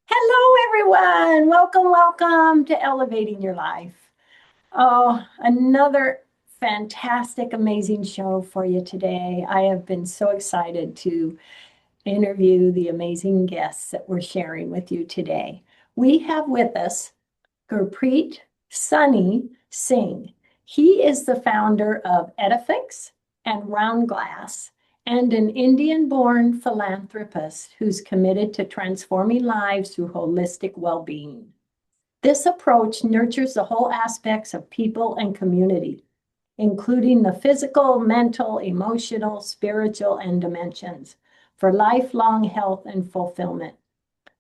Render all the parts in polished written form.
Hello, everyone. Welcome to Elevating Your Life. Oh, another fantastic, amazing show for you today. I have been so excited to interview the amazing guests that we're sharing with you today. We have with us Gurpreet Singh. He is the founder of Edifix and Round Glass and an Indian-born philanthropist who's committed to transforming lives through holistic well-being. This approach nurtures the whole aspects of people and community, including the physical, mental, emotional, spiritual, and dimensions for lifelong health and fulfillment.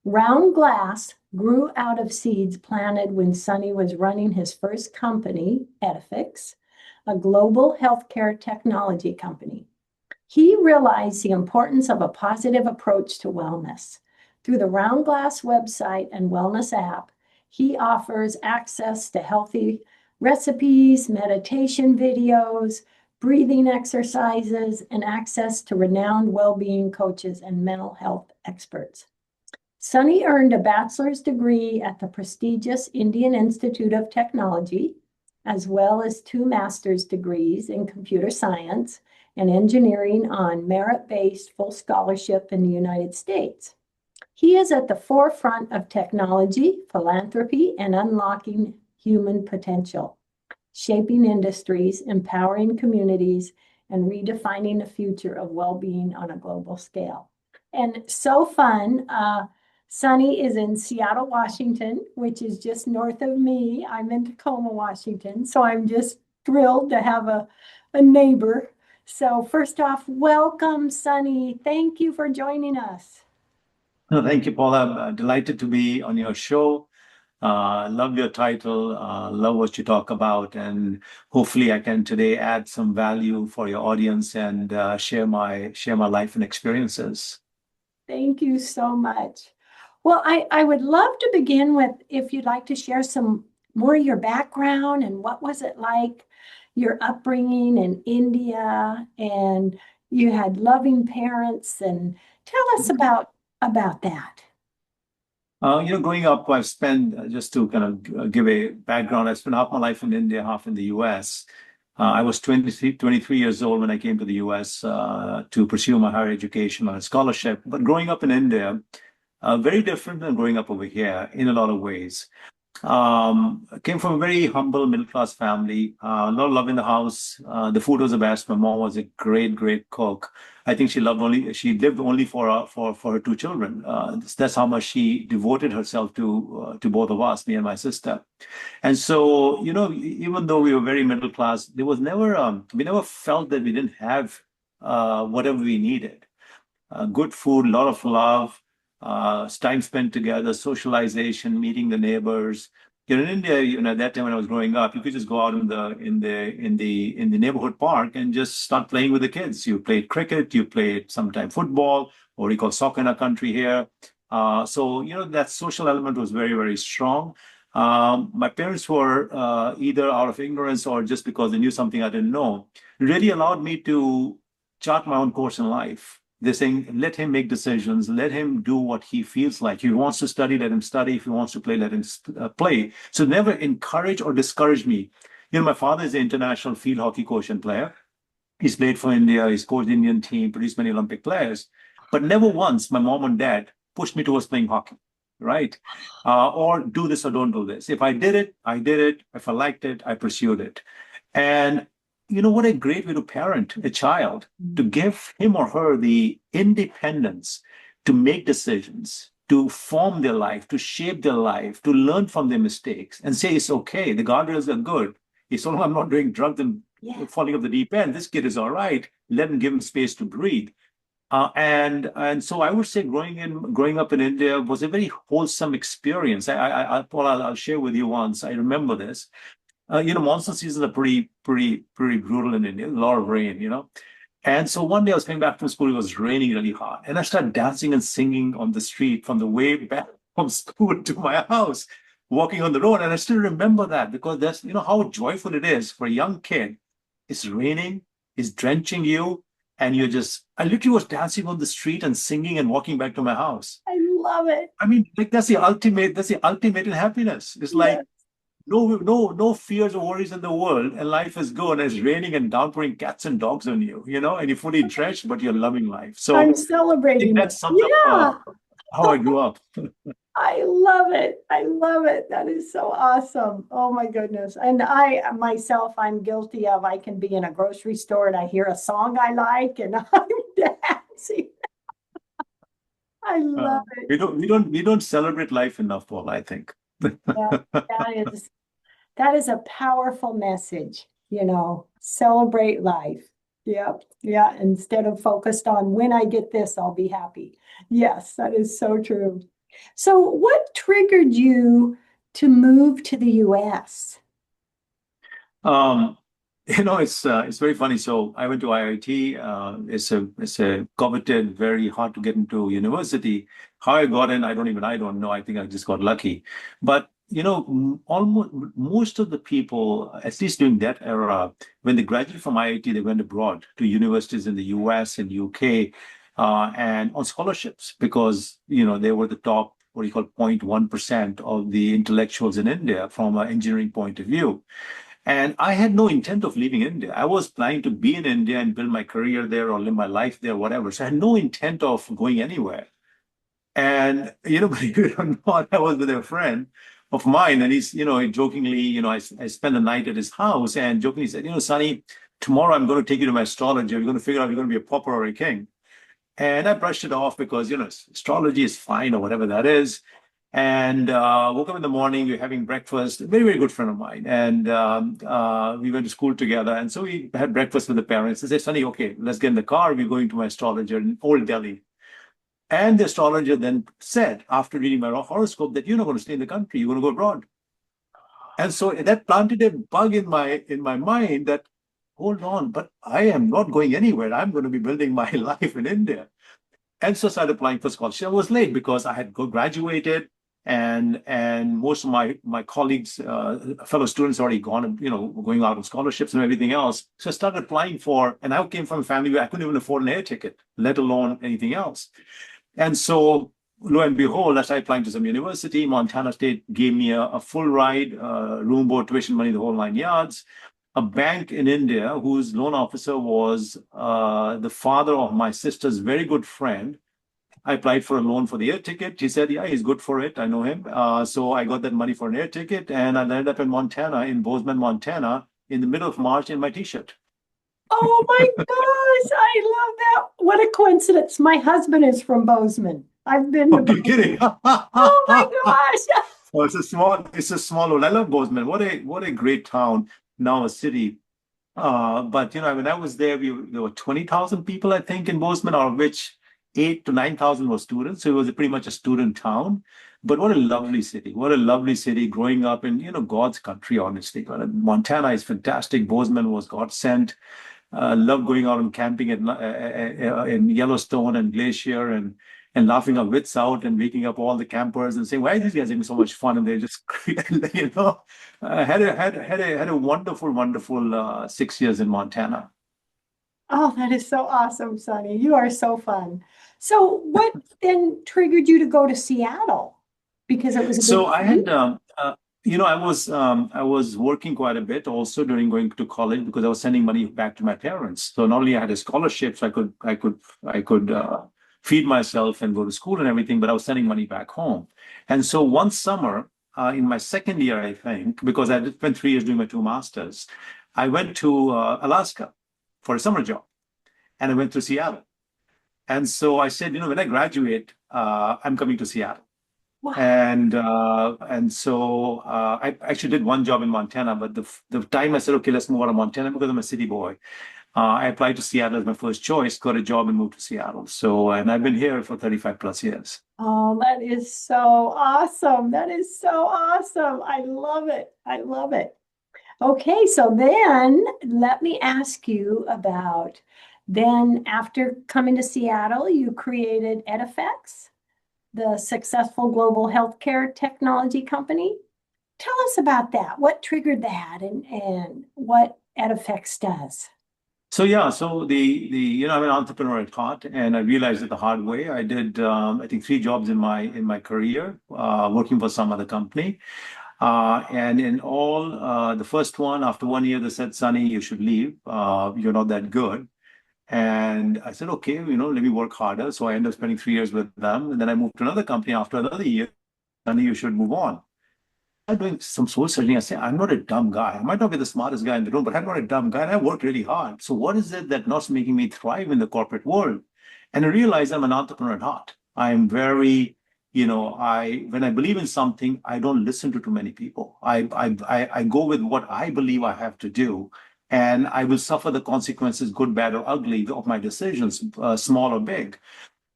Round Glass grew out of seeds planted when Sonny was running his first company, Edifix, a global healthcare technology company. He realized the importance of a positive approach to wellness. Through the Round Glass website and wellness app, he offers access to healthy recipes, meditation videos, breathing exercises, and access to renowned well-being coaches and mental health experts. Sonny earned a bachelor's degree at the prestigious Indian Institute of Technology, as well as two master's degrees in computer science and engineering on merit-based full scholarship in the United States. He is at the forefront of technology, philanthropy, and unlocking human potential, shaping industries, empowering communities, and redefining the future of well-being on a global scale. And so fun. Sonny is in Seattle, Washington, which is just north of me. I'm in Tacoma, Washington. So I'm just thrilled to have a neighbor. So first off, welcome, Sonny. Thank you for joining us. No, thank you, Paula. I'm delighted to be on your show. Love your title. Love what you talk about, and hopefully, I can today add some value for your audience and share my life and experiences. Thank you so much. Well, I would love to begin with if you'd like to share some more of your background and what was it like, your upbringing in India, and you had loving parents, and tell us about that. Growing up, I've spent just to kind of give a background. I spent half my life in India, half in the U.S. I was 23 years old when I came to the U.S. To pursue my higher education on a scholarship. But growing up in India, very different than growing up over here in a lot of ways. Came from a very humble middle class family. A lot of love in the house. The food was the best. My mom was a great cook. I think she lived only for her two children. That's how much she devoted herself to both of us, me and my sister. And so, even though we were very middle class, there was never we never felt that we didn't have whatever we needed. Good food, a lot of love, time spent together, socialization, meeting the neighbors. In India, at that time when I was growing up, you could just go out in the neighborhood park and just start playing with the kids. You played cricket, you played sometime football, or we call soccer in our country here. So that social element was very strong. My parents were either out of ignorance or just because they knew something I didn't know, really allowed me to chart my own course in life. They're saying, let him make decisions, let him do what he feels like. If he wants to study, let him study. If he wants to play, let him play. So never encourage or discourage me. My father is an international field hockey coach and player. He's played for India, he's coached the Indian team, produced many Olympic players. But never once my mom and dad pushed me towards playing hockey, right? Or do this or don't do this. If I did it, I did it. If I liked it, I pursued it. And what a great way to parent a child, to give him or her the independence to make decisions, to form their life, to shape their life, to learn from their mistakes and say it's okay. The guardrails are good. It's all I'm not doing drugs and falling off the deep end. This kid is all right. Let him give him space to breathe. And so I would say growing up in India was a very wholesome experience. Paul, I'll share with you once. I remember this. Monsoon seasons are pretty brutal in India. A lot of rain. And so one day I was coming back from school. It was raining really hard, and I started dancing and singing on the street from the way back from school to my house, walking on the road. And I still remember that because that's how joyful it is for a young kid. It's raining, it's drenching you, and I literally was dancing on the street and singing and walking back to my house. I love it. I mean, like that's the ultimate in happiness. It's like Yes. no fears or worries in the world, and life is good, and it's raining and downpouring cats and dogs on you, and you're fully drenched, but you're loving life. So I'm I think celebrating that it. sums up Yeah. how I grew up. I love it. I love it. That is so awesome. Oh my goodness. And I myself, I'm guilty of, I can be in a grocery store and I hear a song I like and I'm dancing. I love it. We don't celebrate life enough, Paul, I think. Yeah, that is a powerful message, celebrate life. Yep. Yeah. Instead of focused on when I get this, I'll be happy. Yes, that is so true. So what triggered you to move to the US? Um, it's very funny. So I went to IIT. It's a coveted, very hard to get into university. How I got in, I don't know. I think I just got lucky. But almost most of the people, at least during that era, when they graduated from IIT, they went abroad to universities in the US and UK, and on scholarships because they were the top, what do you call, 0.1% of the intellectuals in India from an engineering point of view. And I had no intent of leaving India. I was planning to be in India and build my career there or live my life there, whatever. So I had no intent of going anywhere. And, believe it or not, I was with a friend of mine, and he's, jokingly, I spent the night at his house and jokingly said, Sonny, tomorrow I'm going to take you to my astrologer. We're going to figure out if you're going to be a pauper or a king. And I brushed it off because, astrology is fine or whatever that is. And woke up in the morning, we were having breakfast, a very, very good friend of mine. And we went to school together. And so we had breakfast with the parents. They said, Sonny, okay, let's get in the car. We're going to my astrologer in Old Delhi. And the astrologer then said, after reading my horoscope, that you're not going to stay in the country, you're going to go abroad. And so that planted a bug in my mind that, hold on, but I am not going anywhere. I'm going to be building my life in India. And so started applying for scholarship. I was late because I had graduated, and most of my colleagues, fellow students, already gone, going out on scholarships and everything else. So I started applying for, and I came from a family where I couldn't even afford an air ticket, let alone anything else. And so, lo and behold, I started applying to some university. Montana State gave me a full ride, room, board, tuition money, the whole 9 yards. A bank in India whose loan officer was the father of my sister's very good friend. I applied for a loan for the air ticket. He said, yeah, he's good for it. I know him. So I got that money for an air ticket, and I ended up in Montana, in Bozeman, Montana, in the middle of March in my t-shirt. Oh my gosh, I love that. What a coincidence. My husband is from Bozeman. I've been to Okay, Bozeman. kidding. Oh my gosh. Oh, it's a small one. I love Bozeman. What a great town. Now a city. But when I was there, there were 20,000 people, I think, in Bozeman, out of which 8 to 9,000 were students. So it was pretty much a student town. But what a lovely city! What a lovely city! Growing up in God's country, honestly. Montana is fantastic. Bozeman was God sent. Love going out and camping in Yellowstone and Glacier, and laughing our wits out and waking up all the campers and saying, "Why are these guys having so much fun?" And they're just, had a wonderful, wonderful 6 years in Montana. Oh, that is so awesome, Sonny. You are so fun. So what then triggered you to go to Seattle? Because it was a big So I city? had, I was working quite a bit also during going to college because I was sending money back to my parents. So not only I had a scholarship, so I could feed myself and go to school and everything, but I was sending money back home. And so one summer, in my second year, I think, because I had spent 3 years doing my two masters, I went to Alaska for a summer job, and I went to Seattle. And so I said, when I graduate, I'm coming to Seattle. Wow. And so I actually did one job in Montana, but the time I said, okay, let's move out of Montana because I'm a city boy. I applied to Seattle as my first choice, got a job and moved to Seattle. So, and I've been here for 35 plus years. Oh, that is so awesome. That is so awesome. I love it. I love it. Okay, so then let me ask you about then after coming to Seattle, you created EdFX, the successful global healthcare technology company. Tell us about that. What triggered that and what EdFX does? So yeah, so I'm an entrepreneur at heart, and I realized it the hard way. I did I think three jobs in my career, working for some other company, and in all, the first one after 1 year they said, "Sonny, you should leave. You're not that good." And I said, "Okay, let me work harder." So I ended up spending 3 years with them, and then I moved to another company after another year. "Sonny, you should move on." I'm doing some soul searching. I say, I'm not a dumb guy. I might not be the smartest guy in the room, but I'm not a dumb guy. And I worked really hard. So what is it that not making me thrive in the corporate world? And I realize I'm an entrepreneur at heart. I'm very, when I believe in something, I don't listen to too many people. I go with what I believe I have to do, and I will suffer the consequences, good, bad, or ugly, of my decisions, small or big.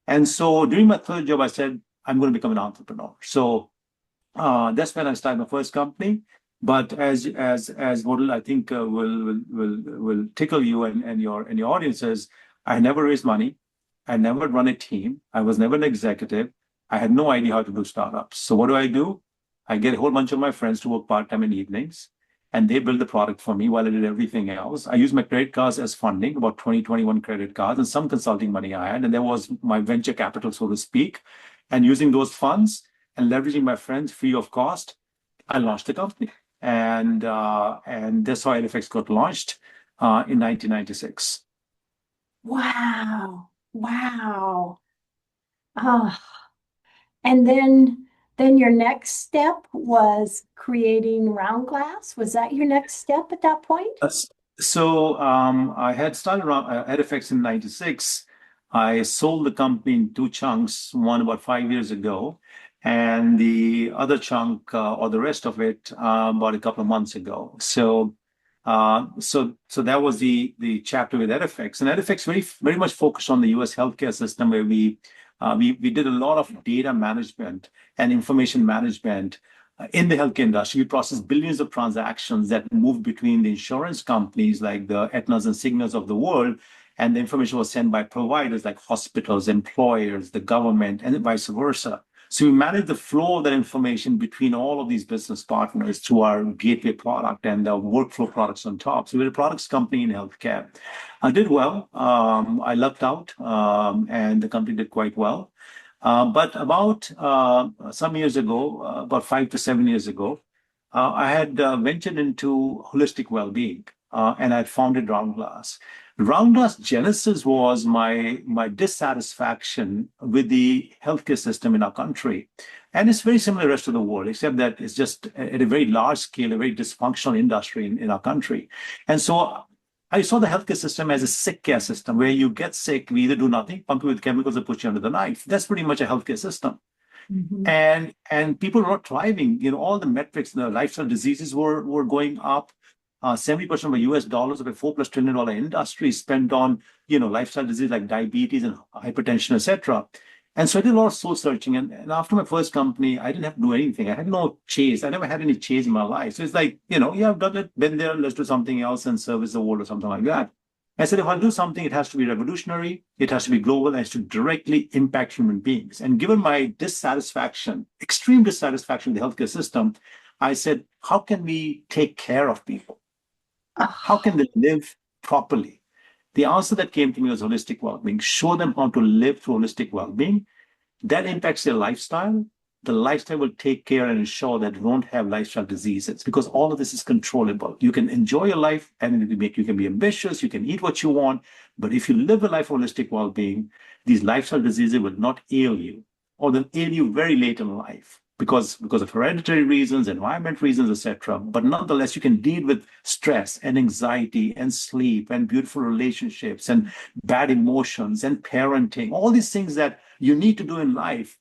And so during my third job, I said, I'm going to become an entrepreneur. So that's when I started my first company. But as what I think will tickle you and your audiences, I never raised money. I never run a team. I was never an executive. I had no idea how to do startups. So what do? I get a whole bunch of my friends to work part-time in evenings, and they build the product for me while I did everything else. I used my credit cards as funding, about 20, 21 credit cards, and some consulting money I had. And there was my venture capital, so to speak. And using those funds and leveraging my friends free of cost, I launched the company. And that's how LFX got launched in 1996. Wow. Wow. Ah, and then your next step was creating round glass. Was that your next step at that point? Uh, So I had started around EdFX in 96. I sold the company in two chunks, one about 5 years ago, and the other chunk or the rest of it about a couple of months ago. So that was the chapter with EdFX. And EdFX very much focused on the US healthcare system where we did a lot of data management and information management in the healthcare industry. We process billions of transactions that move between the insurance companies like the Aetnas and Cignas of the world, and the information was sent by providers like hospitals, employers, the government, and vice versa. So we manage the flow of that information between all of these business partners through our gateway product and the workflow products on top. So we're a products company in healthcare. I did well. I lucked out, and the company did quite well. But about some years ago, about 5 to 7 years ago, I had ventured into holistic well-being, and I had founded Roundglass. Roundglass genesis was my dissatisfaction with the healthcare system in our country, and it's very similar to the rest of the world, except that it's just at a very large scale, a very dysfunctional industry in our country. And so I saw the healthcare system as a sick care system where you get sick, we either do nothing, pump you with chemicals, or put you under the knife. That's pretty much a healthcare system. Mhm. And people were not thriving. All the metrics, the lifestyle diseases were going up. 70% of US dollars of a $4+ trillion industry is spent on lifestyle disease like diabetes and hypertension, etc. And so I did a lot of soul searching. And after my first company, I didn't have to do anything. I had no chase. I never had any chase in my life. So it's like, yeah, I've done it, been there, let's do something else and service the world or something like that. I said, if I'll do something, it has to be revolutionary, it has to be global, and it has to directly impact human beings. And given my dissatisfaction, extreme dissatisfaction with the healthcare system, I said, how can we take care of people? How Ah, can they live properly? The answer that came to me was holistic well-being. Show them how to live through holistic well-being. That impacts their lifestyle. The lifestyle will take care and ensure that you don't have lifestyle diseases because all of this is controllable. You can enjoy your life and you can be ambitious, you can eat what you want. But if you live a life of holistic well-being, these lifestyle diseases will not ail you, or they'll ail you very late in life because of hereditary reasons, environment reasons, etc. But nonetheless, you can deal with stress and anxiety and sleep and beautiful relationships and bad emotions and parenting, all these things that you need to do in life,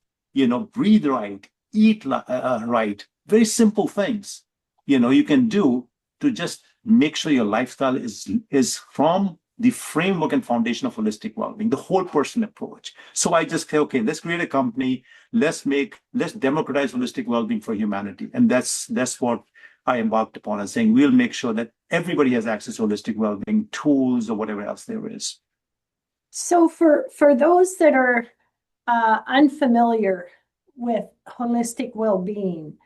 breathe right, eat right, very simple things, you can do to just make sure your lifestyle is from the framework and foundation of holistic well-being, the whole person approach. So I just say, okay, let's create a company, let's democratize holistic well-being for humanity. And that's what I embarked upon as saying, we'll make sure that everybody has access to holistic well-being tools or whatever else there is. so for those that are unfamiliar with holistic well-being,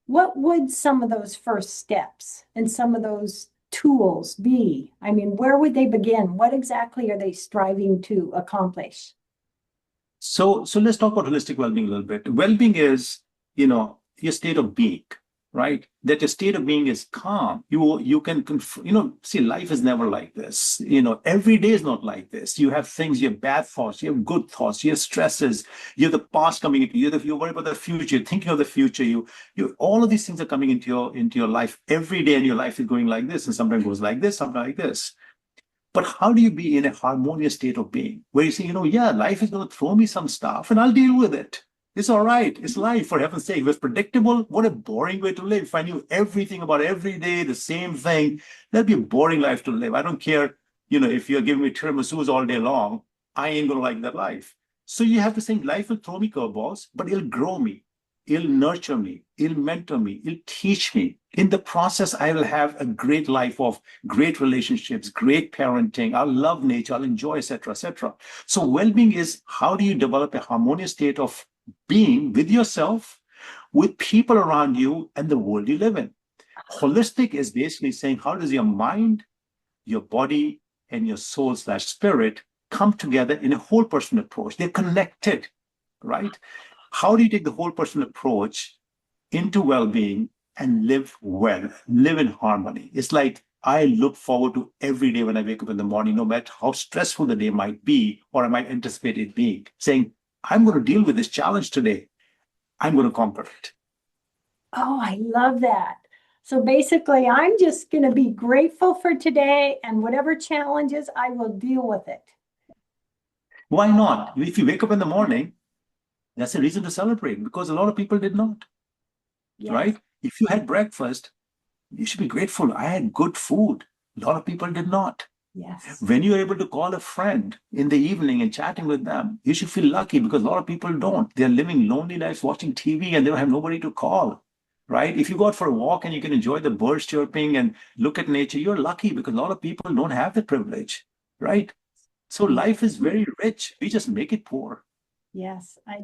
what would some of those first steps and some of those tools be? I mean, where would they begin? What exactly are they striving to accomplish? So let's talk about holistic well-being a little bit. Well-being is, your state of being, right? That your state of being is calm. You can see life is never like this. Every day is not like this. You have things, you have bad thoughts, you have good thoughts, you have stresses, you have the past coming into you, you worry about the future, you're thinking of the future, you all of these things are coming into your life every day, and your life is going like this, and sometimes goes like this, sometimes like this. But how do you be in a harmonious state of being where you say, yeah, life is going to throw me some stuff and I'll deal with it. It's all right. It's life, for heaven's sake. If it's predictable, what a boring way to live. If I knew everything about every day, the same thing, that'd be a boring life to live. I don't care, if you're giving me tiramisus all day long, I ain't going to like that life. So you have to think life will throw me curveballs, but it'll grow me. It'll nurture me. It'll mentor me. It'll teach me. In the process, I will have a great life of great relationships, great parenting. I'll love nature. I'll enjoy, etc., etc. So well-being is how do you develop a harmonious state of being with yourself, with people around you, and the world you live in. Holistic is basically saying how does your mind, your body, and your soul/spirit come together in a whole person approach. They're connected, right? How do you take the whole person approach into well-being and live well, live in harmony? It's like I look forward to every day when I wake up in the morning, no matter how stressful the day might be, or I might anticipate it being, saying, I'm going to deal with this challenge today. I'm going to conquer it. Oh, I love that. So basically, I'm just going to be grateful for today, and whatever challenges, I will deal with it. Why not? If you wake up in the morning, that's a reason to celebrate because a lot of people did not, Yes. right? If you had breakfast, you should be grateful. I had good food. A lot of people did not. Yes. When you're able to call a friend in the evening and chatting with them, you should feel lucky because a lot of people don't. They're living lonely lives, watching TV, and they don't have nobody to call, right? If you go out for a walk and you can enjoy the birds chirping and look at nature, you're lucky because a lot of people don't have the privilege, right? So life is very rich. We just make it poor. Yes, I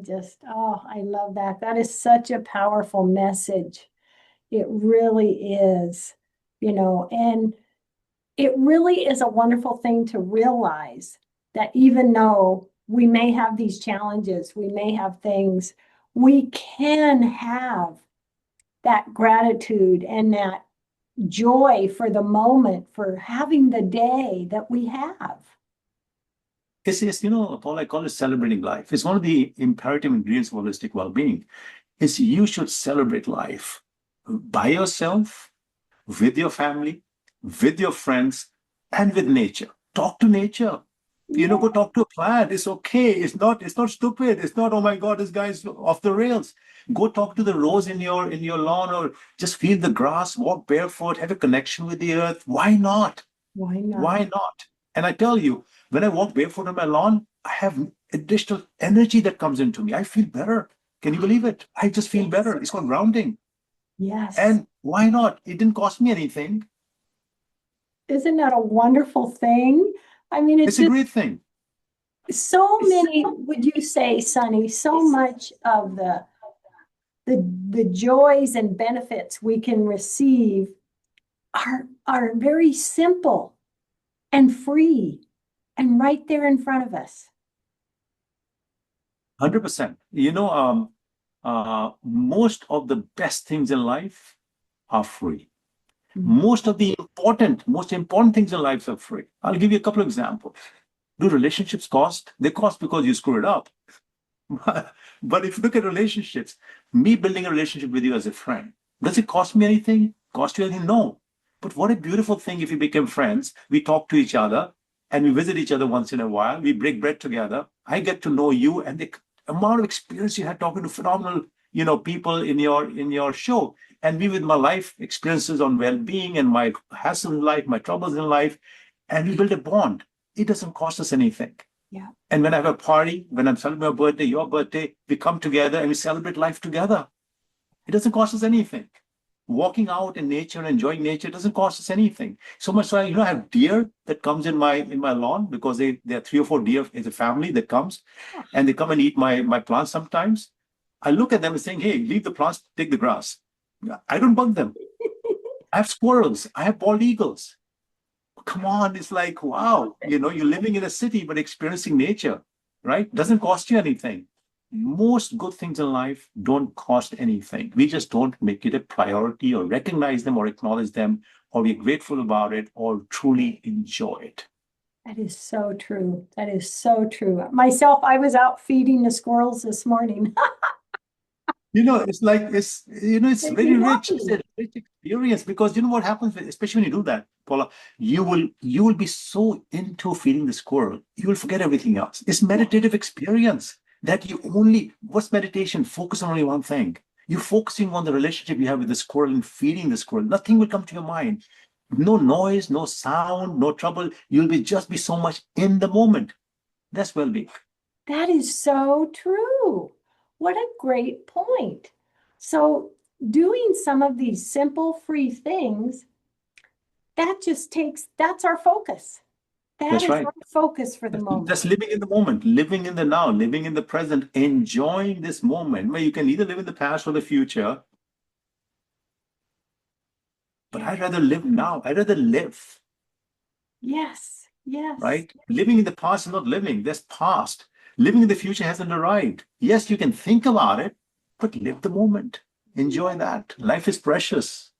love that. That is such a powerful message. It really is, and it really is a wonderful thing to realize that even though we may have these challenges, we may have things, we can have that gratitude and that joy for the moment, for having the day that we have. Paul, I call it celebrating life. It's one of the imperative ingredients of holistic well-being. Is you should celebrate life by yourself, with your family, with your friends, and with nature. Talk to nature. Yeah. Go talk to a plant. It's okay. It's not stupid. It's not, oh my God, this guy's off the rails. Go talk to the rose in your lawn, or just feel the grass, walk barefoot, have a connection with the earth. Why not? Why not? Why not? And I tell you, when I walk barefoot on my lawn, I have additional energy that comes into me. I feel better. Can you believe it? I just feel better. It's called grounding. Yes. And why not? It didn't cost me anything. Isn't that a wonderful thing? I mean, It's a great thing. so many, would you say, Sonny, so much of the joys and benefits we can receive are very simple and free and right there in front of us. 100%. Most of the best things in life are free. Most of the most important things in life are free. I'll give you a couple of examples. Do relationships cost? They cost because you screw it up. But if you look at relationships, me building a relationship with you as a friend, does it cost me anything? Cost you anything? No. But what a beautiful thing if we become friends, we talk to each other and we visit each other once in a while, we break bread together. I get to know you, and the amount of experience you had talking to phenomenal, people in your show. And me with my life experiences on well-being and my hassles in life, my troubles in life, and we build a bond. It doesn't cost us anything. Yeah. And when I have a party, when I'm celebrating my birthday, your birthday, we come together and we celebrate life together. It doesn't cost us anything. Walking out in nature and enjoying nature doesn't cost us anything. So much so, I have deer that comes in my lawn because there are 3 or 4 deer as a family that comes, and they come and eat my plants sometimes. I look at them and saying, hey, leave the plants, take the grass. I don't bug them. I have squirrels. I have bald eagles. come on, it's like, wow, you're living in a city, but experiencing nature, right? Doesn't cost you anything. Most good things in life don't cost anything. We just don't make it a priority or recognize them or acknowledge them or be grateful about it or truly enjoy it. That is so true. That is so true. Myself, I was out feeding the squirrels this morning. It's like it's They'd be very rich. It's happy. a rich experience because you know what happens, especially when you do that, Paula. You will be so into feeding the squirrel, you will forget everything else. It's Yeah, meditative experience that you only. What's meditation? Focus on only one thing. You're focusing on the relationship you have with the squirrel and feeding the squirrel. Nothing will come to your mind. No noise, no sound, no trouble. You'll be just be so much in the moment. That's well-being. that is so true. What a great point. So, doing some of these simple, free things, that's our focus. That That's is right. our focus for the moment. Just living in the moment, living in the now, living in the present, enjoying this moment where you can either live in the past or the future. But I'd rather live now. I'd rather live, Yes, yes. right? Living in the past is not living. That's past. Living in the future hasn't arrived. Yes, you can think about it, but live the moment. Enjoy Yeah. that. Life is precious.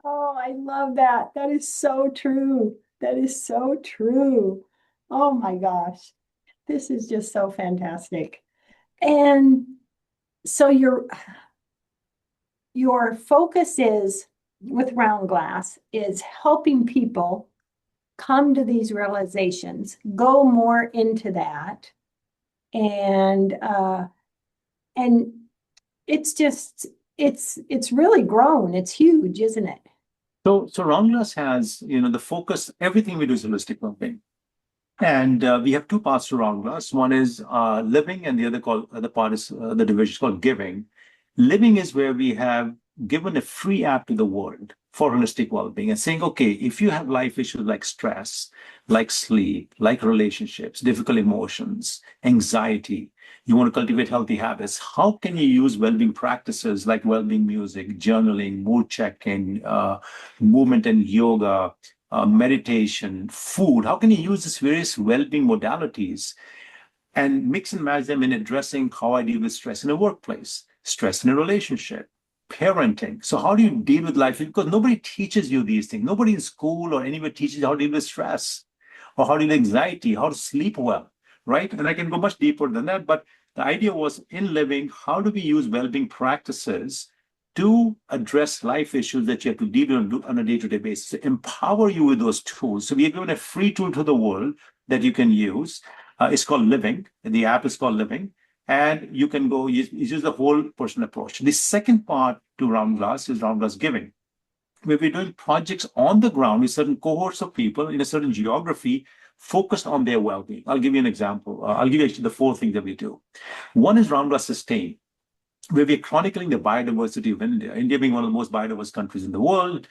Oh, I love that. That is so true. That is so true. Oh my gosh. This is just so fantastic. And so your focus is with Round Glass is helping people come to these realizations, go more into that, and and it's just it's really grown. It's huge, isn't it? So Roundless has, the focus, everything we do is holistic well-being. And we have two parts to Roundglass. One is living, and other part is the division is called giving. Living is where we have given a free app to the world for holistic well-being and saying, okay, if you have life issues like stress, like sleep, like relationships, difficult emotions, anxiety, you want to cultivate healthy habits, how can you use well-being practices like well-being music, journaling, mood checking, movement and yoga, meditation, food? How can you use these various well-being modalities and mix and match them in addressing how I deal with stress in a workplace, stress in a relationship, parenting? So how do you deal with life? Because nobody teaches you these things. Nobody in school or anywhere teaches you how to deal with stress or how to deal with anxiety, how to sleep well, right? And I can go much deeper than that. But the idea was in living, how do we use well-being practices to address life issues that you have to deal with on a day-to-day basis, to empower you with those tools. So we have given a free tool to the world that you can use. It's called Living. The app is called Living. And you can go use the whole person approach. The second part to Round Glass is Round Glass Giving, where we're doing projects on the ground with certain cohorts of people in a certain geography focused on their well-being. I'll give you an example. I'll give you actually the four things that we do. One is Round Glass Sustain, where we're chronicling the biodiversity of India. India being one of the most biodiverse countries in the world.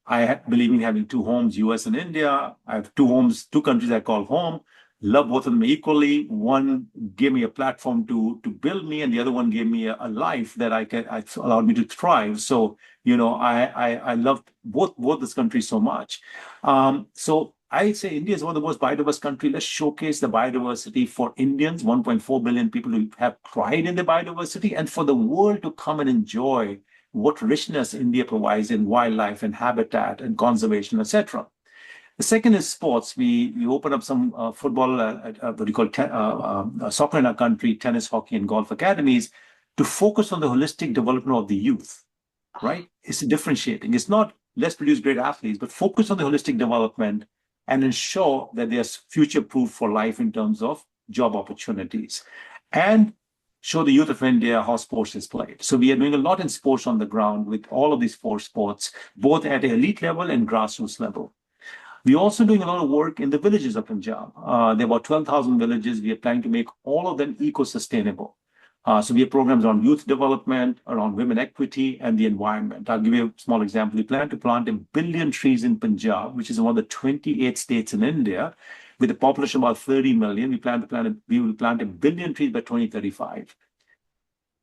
I believe in having two homes, US and India. I have two homes, two countries I call home. Love both of them equally. One gave me a platform to build me, and the other one gave me a life that it's allowed me to thrive. So I love both this country so much. So I say India is one of the most biodiverse countries. Let's showcase the biodiversity for Indians, 1.4 billion people who have pride in the biodiversity, and for the world to come and enjoy what richness India provides in wildlife and habitat and conservation, etc. The second is sports. We open up some football, what do you call soccer in our country, tennis, hockey, and golf academies to focus on the holistic development of the youth, right? It's differentiating. It's not let's produce great athletes, but focus on the holistic development and ensure that they're future proof for life in terms of job opportunities. And show the youth of India how sports is played. So we are doing a lot in sports on the ground with all of these four sports, both at an elite level and grassroots level. We're also doing a lot of work in the villages of Punjab. There are about 12,000 villages. We are planning to make all of them eco-sustainable. So we have programs on youth development, around women equity, and the environment. I'll give you a small example. We plan to plant 1 billion trees in Punjab, which is one of the 28 states in India, with a population of about 30 million. We will plant 1 billion trees by 2035.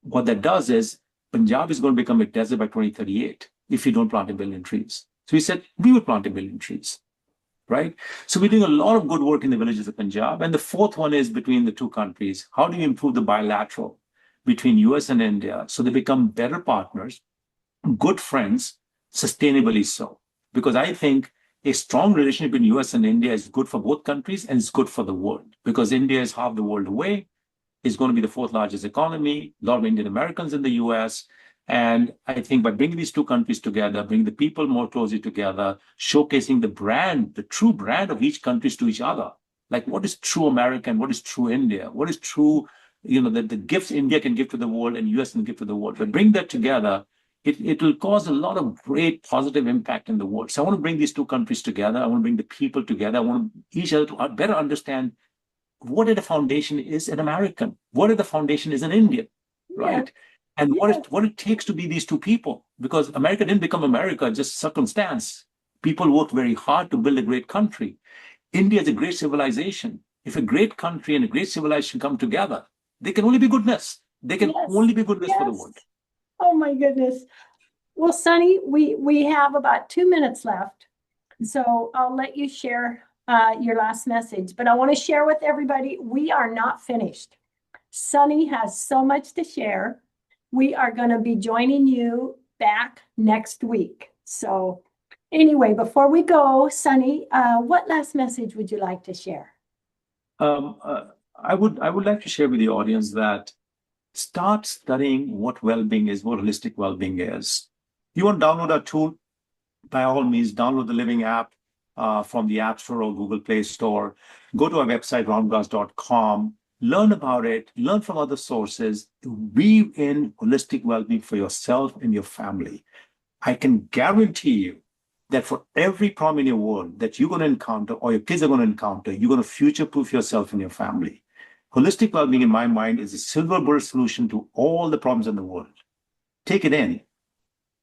What that does is Punjab is going to become a desert by 2038 if you don't plant 1 billion trees. So we said we would plant 1 billion trees. right? So we're doing a lot of good work in the villages of Punjab. And the fourth one is between the two countries. How do you improve the bilateral between US and India so they become better partners, good friends, sustainably so? Because I think a strong relationship between US and India is good for both countries and it's good for the world because India is half the world away, is going to be the fourth largest economy, a lot of Indian Americans in the US. And I think by bringing these two countries together, bringing the people more closely together, showcasing the brand, the true brand of each country to each other, like what is true American, what is true India, what is true, the gifts India can give to the world and US can give to the world. But bring that together, it will cause a lot of great positive impact in the world. So I want to bring these two countries together. I want to bring the people together. I want each other to better understand what at the foundation is an American, what at the foundation is an Indian, Yeah. right? And Yes. what it takes to be these two people, because America didn't become America just circumstance. People worked very hard to build a great country. India is a great civilization. If a great country and a great civilization come together, they can only be goodness. They can Yes. only be goodness for the Yes. world. Oh my goodness. Well, Sunny, we have about 2 minutes left. So I'll let you share your last message, but I want to share with everybody, we are not finished. Sunny has so much to share. We are going to be joining you back next week. So anyway, before we go, Sunny, what last message would you like to share? Um, uh, I would like to share with the audience that start studying what well-being is, what holistic well-being is. You want to download our tool? By all means, download the Living app from the App Store or Google Play Store. Go to our website, rongas.com. Learn about it, learn from other sources, weave in holistic well-being for yourself and your family. I can guarantee you that for every problem in your world that you're going to encounter or your kids are going to encounter, you're going to future-proof yourself and your family. Holistic well-being, in my mind, is a silver bullet solution to all the problems in the world. Take it in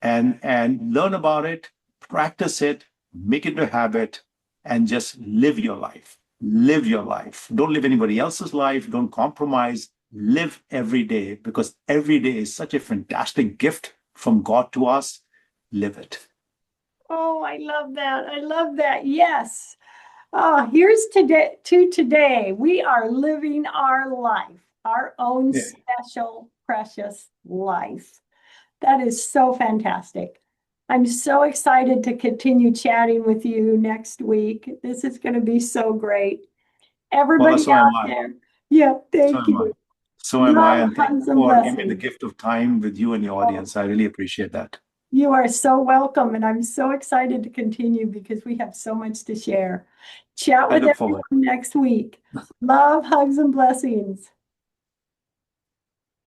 and learn about it, practice it, make it a habit, and just live your life. Live your life. Don't live anybody else's life. Don't compromise. Live every day because every day is such a fantastic gift from God to us. Live it. Oh, I love that. I love that. Yes. Oh, here's today to today. We are living our life, our own Yeah. special, precious life. That is so fantastic. I'm so excited to continue chatting with you next week. This is going to be so great. Paula, Everybody so am out I. there, yeah, So thank am I. you. So am I. Love, And thank hugs, you and for giving me the blessings. gift of time with you and your Oh, audience. I really appreciate that. you are so welcome, and I'm so excited to continue because we have so much to share. Chat I with look everyone forward. next week. Love, hugs, and blessings.